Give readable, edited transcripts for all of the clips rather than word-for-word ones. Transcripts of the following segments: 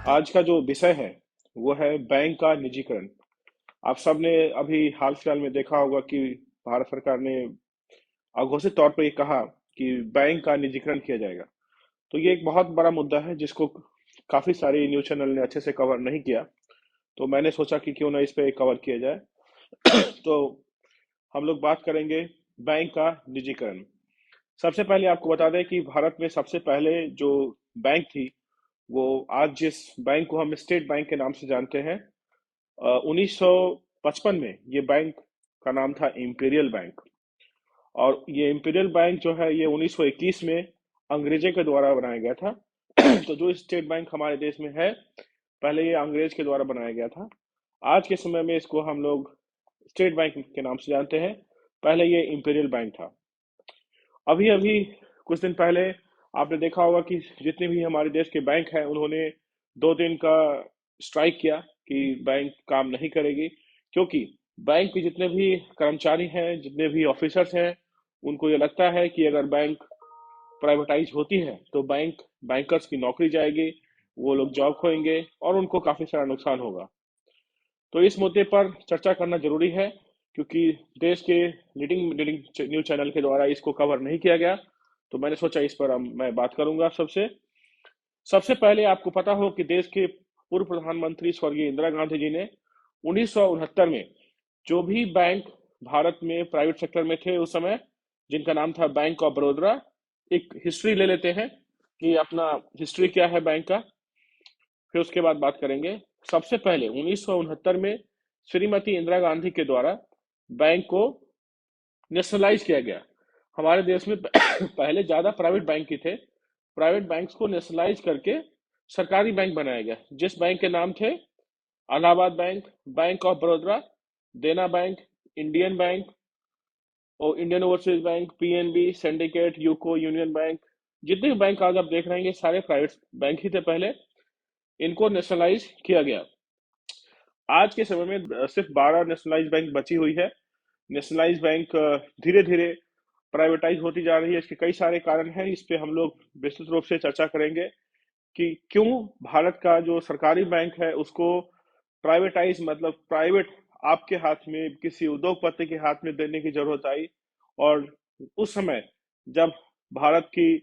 आज का जो विषय है वो है बैंक का निजीकरण। आप सबने अभी हाल फिलहाल में देखा होगा कि भारत सरकार ने अघोषित तौर पर ये कहा कि बैंक का निजीकरण किया जाएगा। तो ये एक बहुत बड़ा मुद्दा है जिसको काफी सारी न्यूज चैनल ने अच्छे से कवर नहीं किया। तो मैंने सोचा कि क्यों ना इस पे कवर किया जाए। तो हम लोग बात करेंगे बैंक का निजीकरण। सबसे पहले आपको बता दें कि भारत में सबसे पहले जो बैंक थी, वो आज जिस बैंक को हम स्टेट बैंक के नाम से जानते हैं, 1955 में ये बैंक का नाम था इंपीरियल बैंक। और ये इंपीरियल बैंक जो है ये 1921 में अंग्रेजों के द्वारा बनाया गया था। तो जो स्टेट बैंक हमारे देश में है, पहले ये अंग्रेज के द्वारा बनाया गया था। आज के समय में इसको हम लोग स्टेट बैंक के नाम से जानते हैं। पहले ये इंपीरियल बैंक था। अभी अभी कुछ दिन पहले आपने देखा होगा कि जितने भी हमारे देश के बैंक हैं उन्होंने 2 दिन का स्ट्राइक किया कि बैंक काम नहीं करेगी, क्योंकि बैंक के जितने भी कर्मचारी हैं, जितने भी ऑफिसर्स हैं, उनको ये लगता है कि अगर बैंक प्राइवेटाइज होती है तो बैंकर्स की नौकरी जाएगी, वो लोग जॉब खोएंगे और उनको काफी सारा नुकसान होगा। तो इस मुद्दे पर चर्चा करना जरूरी है, क्योंकि देश के लीडिंग लीडिंग न्यूज चैनल के द्वारा इसको कवर नहीं किया गया। तो मैंने सोचा इस पर मैं बात करूंगा आप सबसे। सबसे पहले आपको पता हो कि देश के पूर्व प्रधानमंत्री स्वर्गीय इंदिरा गांधी जी ने 1969 में जो भी बैंक भारत में प्राइवेट सेक्टर में थे उस समय, जिनका नाम था बैंक ऑफ बड़ौदा। एक हिस्ट्री ले लेते हैं कि अपना हिस्ट्री क्या है बैंक का, फिर उसके बाद बात करेंगे। सबसे पहले 1969 में श्रीमती इंदिरा गांधी के द्वारा बैंक को नेशनलाइज किया गया। हमारे देश में पहले ज्यादा प्राइवेट बैंक ही थे। प्राइवेट बैंक्स को नेशनलाइज करके सरकारी बैंक बनाया गया, जिस बैंक के नाम थे Allahabad bank, bank of Baroda, देना बैंक, इंडियन बैंक और Indian overseas bank, PNB, syndicate, UCO, union bank. जितने भी बैंक आज आप देख रहे हैं ये सारे प्राइवेट बैंक ही थे पहले। इनको नेशनलाइज किया गया। आज के समय में सिर्फ 12 नेशनलाइज बैंक बची हुई है। नेशनलाइज बैंक धीरे धीरे प्राइवेटाइज होती जा रही है। इसके कई सारे कारण हैं, इस पे हम लोग विस्तृत रूप से चर्चा करेंगे कि क्यों भारत का जो सरकारी बैंक है उसको प्राइवेटाइज, मतलब प्राइवेट आपके हाथ में, किसी उद्योगपति के हाथ में देने की जरूरत आई। और उस समय जब भारत की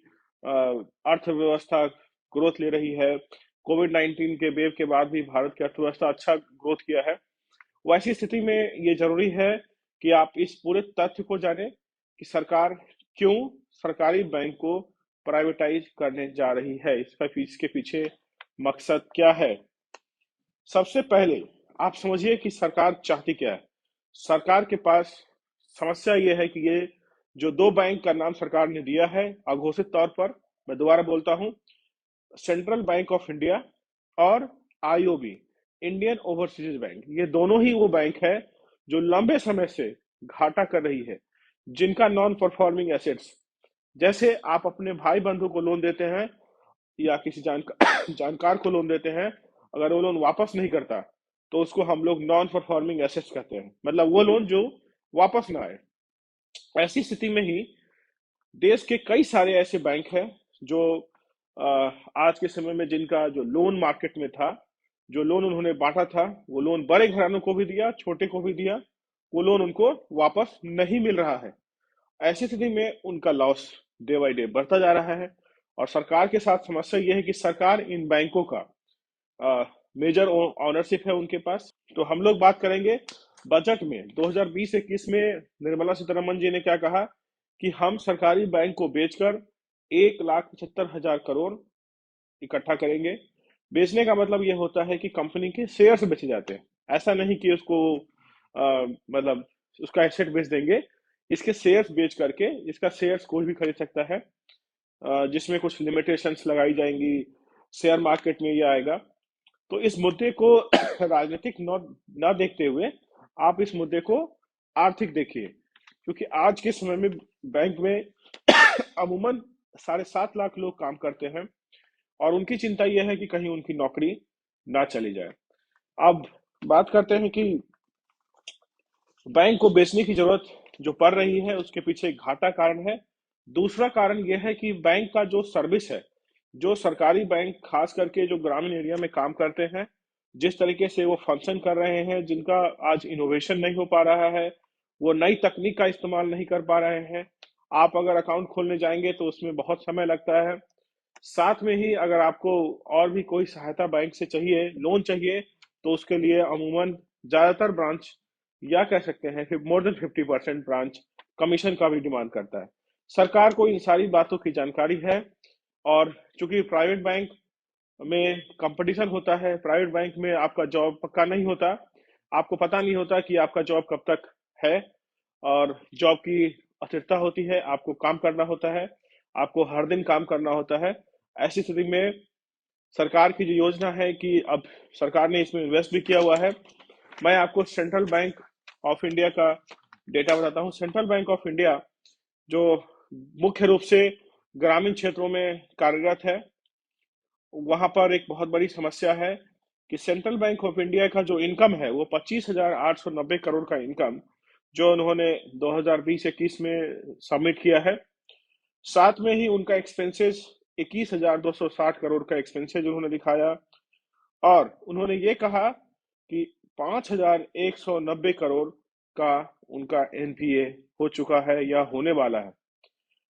अर्थव्यवस्था ग्रोथ ले रही है, कोविड 19 के वेव के बाद भी भारत की अर्थव्यवस्था अच्छा ग्रोथ किया है, वैसी स्थिति में ये जरूरी है कि आप इस पूरे तथ्य को जानें कि सरकार क्यों सरकारी बैंक को प्राइवेटाइज करने जा रही है, इसके पीछे मकसद क्या है। सबसे पहले आप समझिए कि सरकार चाहती क्या है। सरकार के पास समस्या ये है कि ये जो 2 बैंक का नाम सरकार ने दिया है अघोषित तौर पर, मैं दोबारा बोलता हूं, सेंट्रल बैंक ऑफ इंडिया और आईओबी, इंडियन ओवरसीज बैंक, ये दोनों ही वो बैंक है जो लंबे समय से घाटा कर रही है, जिनका नॉन परफॉर्मिंग एसेट्स, जैसे आप अपने भाई बंधु को लोन देते हैं या किसी जानकार को लोन देते हैं, अगर वो लोन वापस नहीं करता तो उसको हम लोग नॉन परफॉर्मिंग एसेट्स कहते हैं, मतलब वो लोन जो वापस ना आए। ऐसी स्थिति में ही देश के कई सारे ऐसे बैंक हैं जो आज के समय में जिनका जो लोन मार्केट में था, जो लोन उन्होंने बांटा था, वो लोन बड़े घरानों को भी दिया, छोटे को भी दिया, वो लोन उनको वापस नहीं मिल रहा है। ऐसी स्थिति में उनका लॉस डे बाई डे बढ़ता जा रहा है। और सरकार के साथ समस्या यह है कि सरकार इन बैंकों का मेजर ऑनरशिप है उनके पास। तो हम लोग बात करेंगे बजट में 2020-21 में निर्मला सीतारमन जी ने क्या कहा कि हम सरकारी बैंक को बेचकर 1,75,000 करोड़ इकट्ठा करेंगे। बेचने का मतलब ये होता है कि कंपनी के शेयर्स बेचे जाते हैं, ऐसा नहीं कि उसको मतलब उसका एसेट बेच देंगे। इसके शेयर्स बेच करके, इसका शेयर्स कोई भी खरीद सकता है, जिसमें कुछ लिमिटेशंस लगाई जाएंगी, शेयर मार्केट में ये आएगा। तो इस मुद्दे को राजनीतिक न देखते हुए आप इस मुद्दे को आर्थिक देखिए, क्योंकि आज के समय में बैंक में अमूमन 7.5 लाख लोग काम करते हैं और उनकी चिंता यह है कि कहीं उनकी नौकरी ना चली जाए। अब बात करते हैं कि बैंक को बेचने की जरूरत जो पड़ रही है उसके पीछे एक घाटा कारण है। दूसरा कारण यह है कि बैंक का जो सर्विस है, जो सरकारी बैंक खास करके जो ग्रामीण एरिया में काम करते हैं, जिस तरीके से वो फंक्शन कर रहे हैं, जिनका आज इनोवेशन नहीं हो पा रहा है, वो नई तकनीक का इस्तेमाल नहीं कर पा रहे हैं। आप अगर अकाउंट खोलने जाएंगे तो उसमें बहुत समय लगता है। साथ में ही अगर आपको और भी कोई सहायता बैंक से चाहिए, लोन चाहिए, तो उसके लिए अमूमन ज्यादातर ब्रांच, या कह सकते हैं कि मोर देन 50% ब्रांच कमीशन का भी डिमांड करता है। सरकार को इन सारी बातों की जानकारी है, और चूंकि प्राइवेट बैंक में कंपटीशन होता है, प्राइवेट बैंक में आपका जॉब पक्का नहीं होता, आपको पता नहीं होता कि आपका जॉब कब तक है, और जॉब की अस्थिरता होती है, आपको काम करना होता है, आपको हर दिन काम करना होता है। ऐसी स्थिति में सरकार की जो योजना है कि अब सरकार ने इसमें इन्वेस्ट भी किया हुआ है। मैं आपको सेंट्रल बैंक ऑफ इंडिया का डेटा बताता हूँ। सेंट्रल बैंक ऑफ इंडिया जो मुख्य रूप से ग्रामीण क्षेत्रों में कार्यरत है, वहां पर एक बहुत बड़ी समस्या है कि सेंट्रल बैंक ऑफ इंडिया का जो इनकम है वो 25,890 करोड़ का इनकम जो उन्होंने 2020-21 में सबमिट किया है। साथ में ही उनका एक्सपेंसेस 21,260 करोड़ का एक्सपेंसेस उन्होंने दिखाया, और उन्होंने ये कहा कि 5,190 करोड़ का उनका एनपीए हो चुका है या होने वाला है।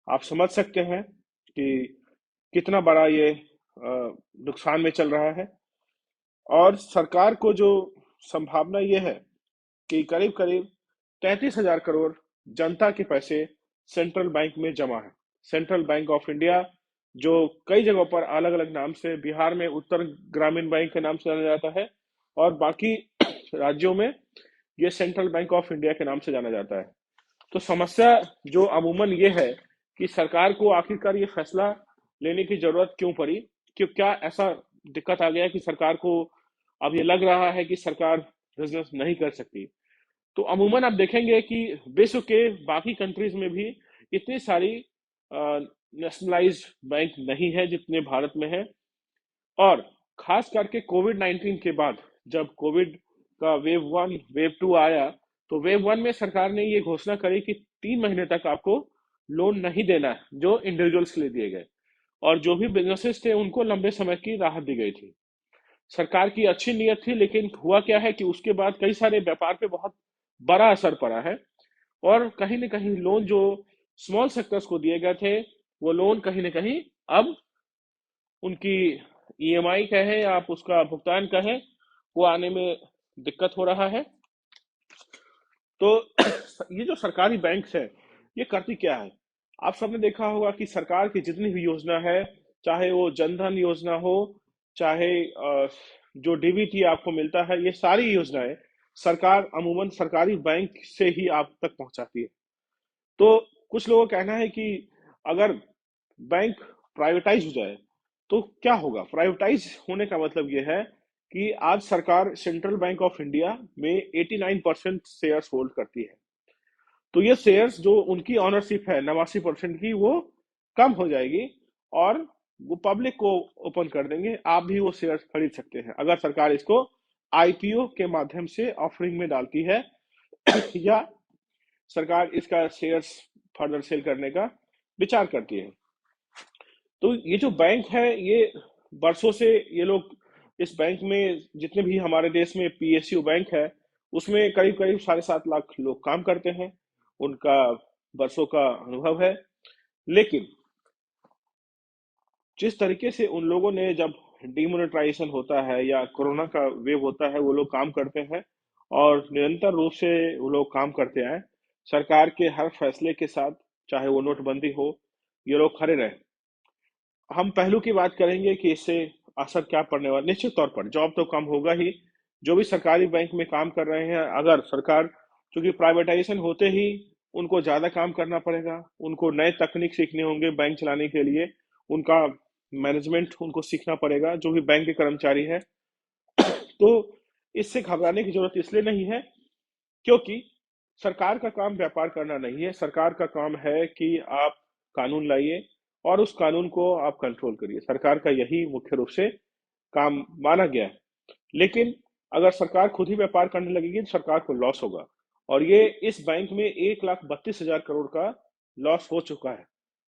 आप समझ सकते हैं कि कितना बड़ा ये नुकसान में चल रहा है। और सरकार को जो संभावना ये है कि करीब करीब 33,000 करोड़ जनता के पैसे सेंट्रल बैंक में जमा है। सेंट्रल बैंक ऑफ इंडिया जो कई जगहों पर अलग अलग नाम से, बिहार में उत्तर ग्रामीण बैंक के नाम से जाना जाता है, और बाकी राज्यों में ये सेंट्रल बैंक ऑफ इंडिया के नाम से जाना जाता है। तो समस्या जो अमूमन ये है कि सरकार को आखिरकार ये फैसला लेने की जरूरत क्यों पड़ी, क्यों, क्या ऐसा दिक्कत आ गया कि सरकार को अब ये लग रहा है कि सरकार बिजनेस नहीं कर सकती। तो अमूमन आप देखेंगे कि विश्व के बाकी कंट्रीज में भी इतनी सारी नेशनलाइज्ड बैंक नहीं है जितने भारत में है। और खास करके कोविड-19 के बाद, जब कोविड का वेव 1 वेव 2 आया, तो वेव 1 में सरकार ने ये घोषणा करी कि 3 महीने तक आपको लोन नहीं देना है, जो इंडिविजुअल्स के लिए दिए गए, और जो भी बिजनेसेस थे उनको लंबे समय की राहत दी गई थी। सरकार की अच्छी नीयत थी, लेकिन हुआ क्या है कि उसके बाद कई सारे व्यापार पे बहुत बड़ा असर पड़ा है, और कहीं ना कहीं लोन जो स्मॉल सेक्टर्स को दिए गए थे, वो लोन कहीं ना कहीं अब उनकी ईएमआई कहें या आप उसका भुगतान कहें, वो आने में दिक्कत हो रहा है। तो ये जो सरकारी बैंक है, ये करती क्या है? आप सबने देखा होगा कि सरकार की जितनी भी योजना है, चाहे वो जनधन योजना हो, चाहे जो डीबीटी आपको मिलता है, ये सारी योजनाएं सरकार अमूमन सरकारी बैंक से ही आप तक पहुंचाती है। तो कुछ लोगों का कहना है कि अगर बैंक प्राइवेटाइज हो जाए तो क्या होगा। प्राइवेटाइज होने का मतलब ये है कि आज सरकार सेंट्रल बैंक ऑफ इंडिया में 89% शेयर्स होल्ड करती है। तो ये शेयर्स जो उनकी ऑनरशिप है 89% की, वो कम हो जाएगी, और वो पब्लिक को ओपन कर देंगे। आप भी वो शेयर्स खरीद सकते हैं अगर सरकार इसको आईपीओ के माध्यम से ऑफरिंग में डालती है या सरकार इसका शेयर्स फर्दर सेल करने का विचार करती है। तो ये जो बैंक है, ये बरसों से ये लोग, इस बैंक में जितने भी हमारे देश में पीएसयू बैंक है, उसमें करीब करीब 7.5 लाख लोग काम करते हैं, उनका बरसों का अनुभव है। लेकिन जिस तरीके से उन लोगों ने, जब डिमोनेटाइजेशन होता है या कोरोना का वेव होता है, वो लोग काम करते हैं, और निरंतर रूप से वो लोग काम करते आए सरकार के हर फैसले के साथ, चाहे वो नोटबंदी हो, ये लोग खड़े रहे। हम पहलू की बात करेंगे कि इससे असर क्या पड़ने वाला। निश्चित तौर पर जॉब तो कम होगा ही। जो भी सरकारी बैंक में काम कर रहे हैं, अगर सरकार, क्योंकि प्राइवेटाइजेशन होते ही उनको ज्यादा काम करना पड़ेगा, उनको नए तकनीक सीखने होंगे बैंक चलाने के लिए, उनका मैनेजमेंट उनको सीखना पड़ेगा, जो भी बैंक के कर्मचारी है। तो इससे घबराने की जरूरत इसलिए नहीं है, क्योंकि सरकार का काम व्यापार करना नहीं है। सरकार का काम है कि आप कानून लाइए और उस कानून को आप कंट्रोल करिए। सरकार का यही मुख्य रूप से काम माना गया है। लेकिन अगर सरकार खुद ही व्यापार करने लगेगी तो सरकार को लॉस होगा, और ये इस बैंक में 1,32,000 करोड़ का लॉस हो चुका है।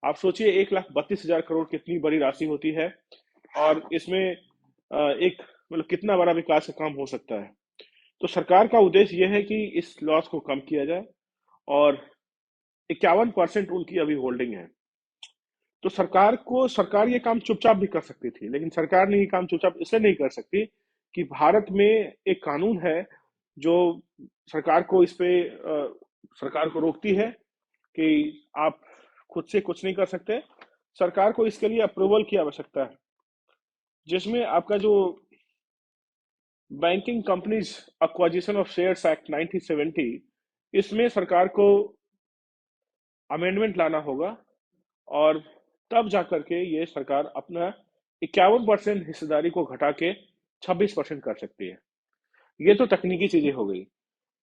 आप सोचिए 1,32,000 करोड़ कितनी बड़ी राशि होती है, और इसमें एक मतलब कितना बड़ा विकास का काम हो सकता है। तो सरकार का उद्देश्य यह है कि इस लॉस को कम किया जाए, और 51% उनकी अभी होल्डिंग है। तो सरकार ये काम चुपचाप भी कर सकती थी, लेकिन सरकार ने ये काम चुपचाप इसलिए नहीं कर सकती कि भारत में एक कानून है जो सरकार को इस पे सरकार को रोकती है कि आप खुद से कुछ नहीं कर सकते। सरकार को इसके लिए अप्रूवल की आवश्यकता है, जिसमें आपका जो banking companies acquisition of shares act 1970, इसमें सरकार को अमेंडमेंट लाना होगा, और तब जाकर के ये सरकार अपना 51% हिस्सेदारी को घटा के 26% कर सकती है। ये तो तकनीकी चीजें हो गई।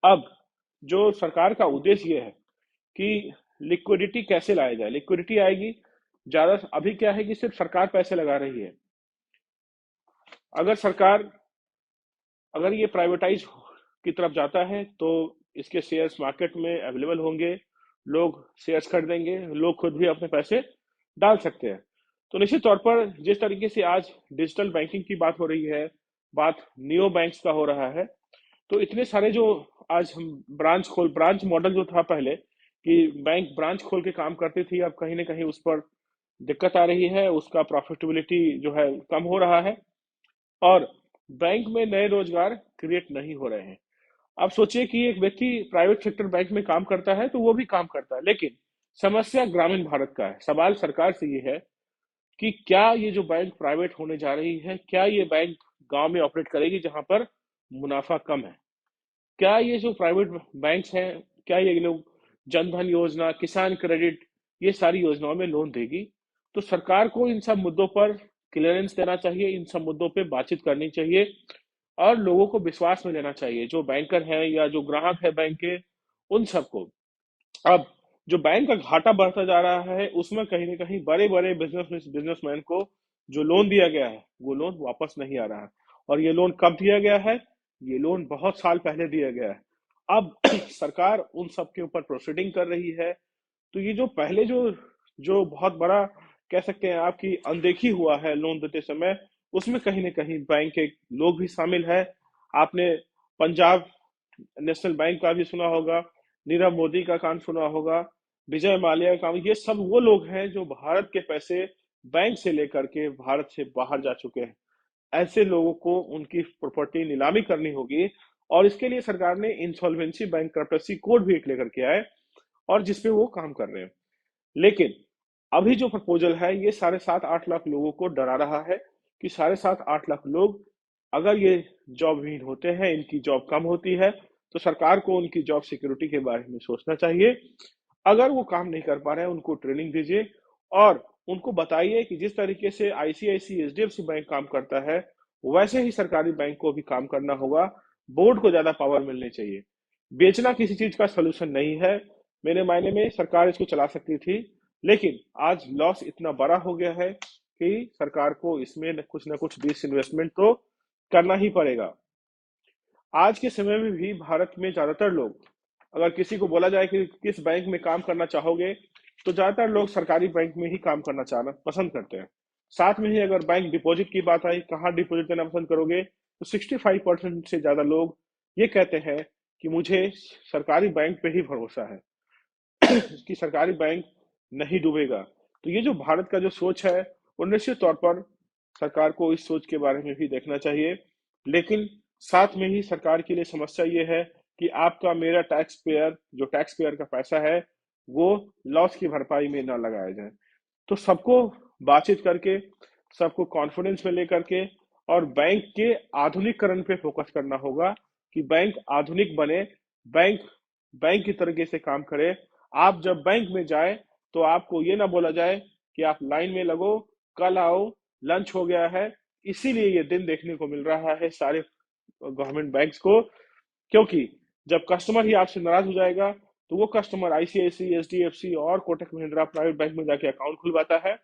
अब जो सरकार का उद्देश्य ये है कि लिक्विडिटी कैसे लाया जाए। लिक्विडिटी आएगी ज्यादा। अभी क्या है कि सिर्फ सरकार पैसे लगा रही है। अगर सरकार अगर ये प्राइवेटाइज की तरफ जाता है तो इसके शेयर्स मार्केट में अवेलेबल होंगे, लोग शेयर्स खरीदेंगे, लोग खुद भी अपने पैसे डाल सकते हैं। तो निश्चित तौर पर जिस तरीके से आज डिजिटल बैंकिंग की बात हो रही है, बात नियो बैंक्स का हो रहा है, तो इतने सारे जो आज हम ब्रांच मॉडल जो था पहले कि बैंक ब्रांच खोल के काम करती थी, अब कहीं ना कहीं उस पर दिक्कत आ रही है, उसका प्रॉफिटेबिलिटी जो है कम हो रहा है, और बैंक में नए रोजगार क्रिएट नहीं हो रहे हैं। आप सोचिए कि एक व्यक्ति प्राइवेट सेक्टर बैंक में काम करता है तो वो भी काम करता है, लेकिन समस्या ग्रामीण भारत का है। सवाल सरकार से ये है कि क्या ये जो बैंक प्राइवेट होने जा रही है, क्या ये बैंक गांव में ऑपरेट करेगी जहां पर मुनाफा कम है? क्या ये जो प्राइवेट बैंक्स हैं, क्या ये लोग जन धन योजना, किसान क्रेडिट, ये सारी योजनाओं में लोन देगी? तो सरकार को इन सब मुद्दों पर क्लियरेंस देना चाहिए, इन सब मुद्दों पे बातचीत करनी चाहिए, और लोगों को विश्वास में लेना चाहिए, जो बैंकर हैं या जो ग्राहक है बैंक के, उन सबको। अब जो बैंक का घाटा बढ़ता जा रहा है, उसमें कहीं ना कहीं बड़े बड़े बिजनेसमैन को जो लोन दिया गया है वो लोन वापस नहीं आ रहा है। और ये लोन कब दिया गया है? ये लोन बहुत साल पहले दिया गया है। अब सरकार उन सब के ऊपर प्रोसीडिंग कर रही है। तो ये जो पहले जो जो बहुत बड़ा कह सकते हैं आपकी अनदेखी हुआ है लोन देते समय, उसमें कहीं ना कहीं बैंक के लोग भी शामिल है। आपने पंजाब नेशनल बैंक का भी सुना होगा, नीरव मोदी का कांड सुना होगा, विजय माल्या का। ये सब वो लोग हैं जो भारत के पैसे बैंक से लेकर के भारत से बाहर जा चुके हैं। ऐसे लोगों को उनकी प्रॉपर्टी नीलामी करनी होगी, और इसके लिए सरकार ने इंसॉल्वेंसी बैंक्रप्टसी कोड भी एक लेकर के आए, और जिसपे वो काम कर रहे हैं। लेकिन अभी जो प्रपोजल है ये 7.5-8 लाख लोगों को डरा रहा है कि 7.5-8 लाख लोग अगर ये जॉब विहीन होते हैं, इनकी जॉब कम होती है, तो सरकार को उनकी जॉब सिक्योरिटी के बारे में सोचना चाहिए। अगर वो काम नहीं कर पा रहे हैं, उनको ट्रेनिंग दीजिए, और उनको बताइए कि जिस तरीके से आईसीआईसी एचडीएफसी बैंक काम करता है, वैसे ही सरकारी बैंक को भी काम करना होगा। बोर्ड को ज्यादा पावर मिलनी चाहिए। बेचना किसी चीज का सोल्यूशन नहीं है। मेरे मायने में सरकार इसको चला सकती थी, लेकिन आज लॉस इतना बड़ा हो गया है कि सरकार को इसमें कुछ ना कुछ डिसइन्वेस्टमेंट तो करना ही पड़ेगा। आज के समय में भी भारत में ज्यादातर लोग, अगर किसी को बोला जाए कि किस बैंक में काम करना चाहोगे, तो ज्यादातर लोग सरकारी बैंक में ही काम करना चाहना पसंद करते हैं। साथ में ही अगर बैंक डिपॉजिट की बात आई, कहाँ डिपॉजिट देना पसंद करोगे, तो 65% से ज्यादा लोग ये कहते हैं कि मुझे सरकारी बैंक पे ही भरोसा है कि सरकारी बैंक नहीं डूबेगा। तो ये जो भारत का जो सोच है, वो निश्चित तौर पर सरकार को इस सोच के बारे में भी देखना चाहिए। लेकिन साथ में ही सरकार के लिए समस्या ये है कि आपका मेरा टैक्स पेयर, जो टैक्स पेयर का पैसा है, वो लॉस की भरपाई में ना लगाया जाए। तो सबको बातचीत करके, सबको कॉन्फिडेंस में लेकर के, और बैंक के आधुनिकरण पे फोकस करना होगा कि बैंक आधुनिक बने, बैंक बैंक की तरीके से काम करे। आप जब बैंक में जाए तो आपको ये ना बोला जाए कि आप लाइन में लगो, कल आओ, लंच हो गया है। इसीलिए ये दिन देखने को मिल रहा है सारे गवर्नमेंट बैंक्स को, क्योंकि जब कस्टमर ही आपसे नाराज हो जाएगा तो वो कस्टमर आईसीआईसी, एचडीएफसी और कोटक महिंद्रा प्राइवेट बैंक में जाके अकाउंट खुलवाता है,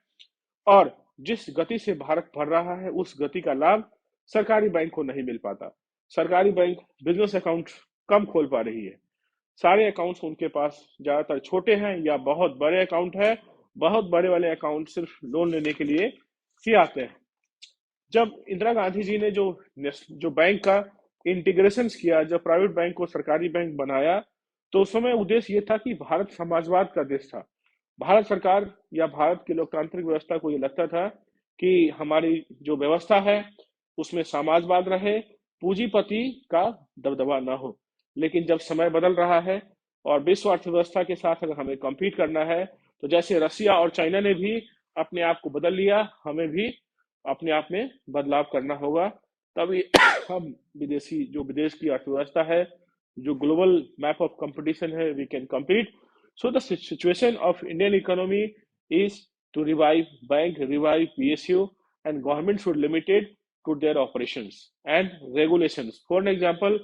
और जिस गति से भारत बढ़ रहा है उस गति का लाभ सरकारी बैंक को नहीं मिल पाता। सरकारी बैंक बिजनेस अकाउंट कम खोल पा रही है। सारे अकाउंट्स उनके पास ज्यादातर छोटे हैं या बहुत बड़े अकाउंट है, बहुत बड़े वाले अकाउंट सिर्फ लोन लेने के लिए ही आते हैं। जब इंदिरा गांधी जी ने जो बैंक का इंटीग्रेशन किया, जब प्राइवेट बैंक को सरकारी बैंक बनाया, तो उस समय उद्देश्य ये था कि भारत समाजवाद का देश था। भारत सरकार या भारत की लोकतांत्रिक व्यवस्था को ये लगता था कि हमारी जो व्यवस्था है उसमें समाजवाद रहे, पूंजीपति का दबदबा ना हो। लेकिन जब समय बदल रहा है और विश्व अर्थव्यवस्था के साथ अगर हमें कम्पीट करना है, तो जैसे रसिया और चाइना ने भी अपने आप को बदल लिया, हमें भी अपने आप में बदलाव करना होगा। तभी हम विदेश की अर्थव्यवस्था है, जो ग्लोबल मैप ऑफ कंपटीशन है, we can compete. So the situation of Indian economy is to revive bank, revive PSU, and government should limit it to their operations and regulations. For an example,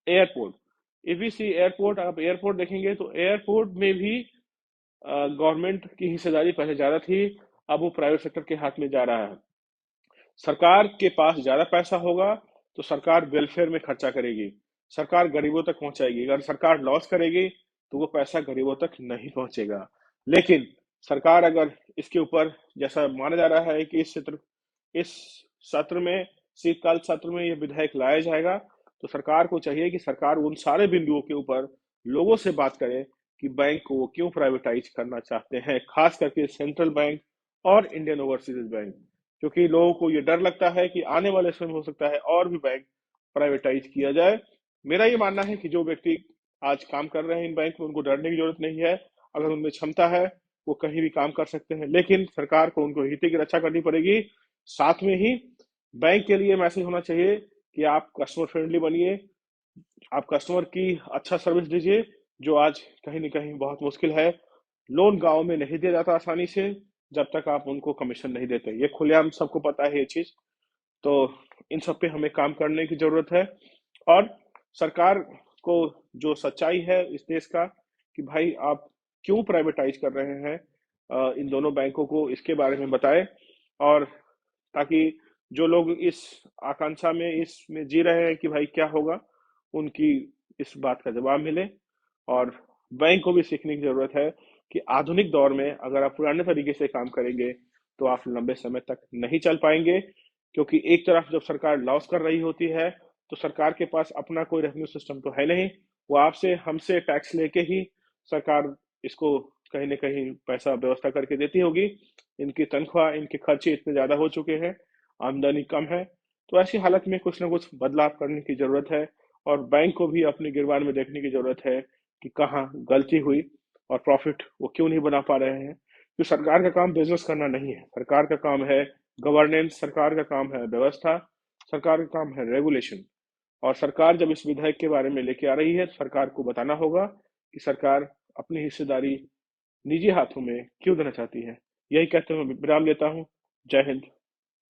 airport. If we see airport, आप airport देखेंगे तो airport में भी government की हिस्सेदारी पहले ज्यादा थी, अब वो प्राइवेट सेक्टर के हाथ में जा रहा है। सरकार के पास ज्यादा पैसा होगा तो सरकार वेलफेयर में खर्चा करेगी, सरकार गरीबों तक पहुंचाएगी। अगर सरकार लॉस करेगी तो वो पैसा गरीबों तक नहीं पहुंचेगा। लेकिन सरकार अगर इसके ऊपर, जैसा माना जा रहा है कि इस सत्र में, शीतकाल सत्र में, ये विधेयक लाया जाएगा, तो सरकार को चाहिए कि सरकार उन सारे बिंदुओं के ऊपर लोगों से बात करे कि बैंक को वो क्यों प्राइवेटाइज करना चाहते हैं, खास करके सेंट्रल बैंक और इंडियन ओवरसीज बैंक। क्योंकि लोगों को ये डर लगता है कि आने वाले समय में हो सकता है और भी बैंक प्राइवेटाइज किया जाए। मेरा ये मानना है कि जो व्यक्ति आज काम कर रहे हैं इन बैंक में, उनको डरने की जरूरत नहीं है। अगर उनमें क्षमता है वो कहीं भी काम कर सकते हैं, लेकिन सरकार को उनको हित की रक्षा करनी पड़ेगी। साथ में ही बैंक के लिए मैसेज होना चाहिए कि आप कस्टमर फ्रेंडली बनिए, आप कस्टमर की अच्छा सर्विस दीजिए, जो आज कहीं ना कहीं बहुत मुश्किल है। लोन गांव में नहीं दिया जाता आसानी से जब तक आप उनको कमीशन नहीं देते, ये खुलेआम सबको पता है ये चीज। तो इन सब पे हमें काम करने की जरूरत है। और सरकार को जो सच्चाई है इस देश का कि भाई आप क्यों प्राइवेटाइज कर रहे हैं इन दोनों बैंकों को, इसके बारे में बताए, और ताकि जो लोग इस आकांक्षा में, इसमें जी रहे हैं कि भाई क्या होगा, उनकी इस बात का जवाब मिले। और बैंक को भी सीखने की जरूरत है कि आधुनिक दौर में अगर आप पुराने तरीके से काम करेंगे तो आप लंबे समय तक नहीं चल पाएंगे। क्योंकि एक तरफ जब सरकार लॉस कर रही होती है तो सरकार के पास अपना कोई रेवेन्यू सिस्टम तो है नहीं, वो आपसे हमसे टैक्स लेके ही सरकार इसको कहीं ना कहीं पैसा व्यवस्था करके देती होगी। इनकी तनख्वाह, इनके खर्चे इतने ज्यादा हो चुके हैं, आमदनी कम है। तो ऐसी हालत में कुछ ना कुछ बदलाव करने की जरूरत है, और बैंक को भी अपने गिरबान में देखने की जरूरत है कि कहाँ गलती हुई और प्रॉफिट वो क्यों नहीं बना पा रहे हैं। तो सरकार का काम बिजनेस करना नहीं है, सरकार का काम है गवर्नेंस, सरकार का काम है व्यवस्था, सरकार का काम है रेगुलेशन। और सरकार जब इस विधेयक के बारे में लेके आ रही है, सरकार को बताना होगा कि सरकार अपनी हिस्सेदारी निजी हाथों में क्यों देना चाहती है। यही कहते हुए मैं विराम लेता हूँ। जय हिंद।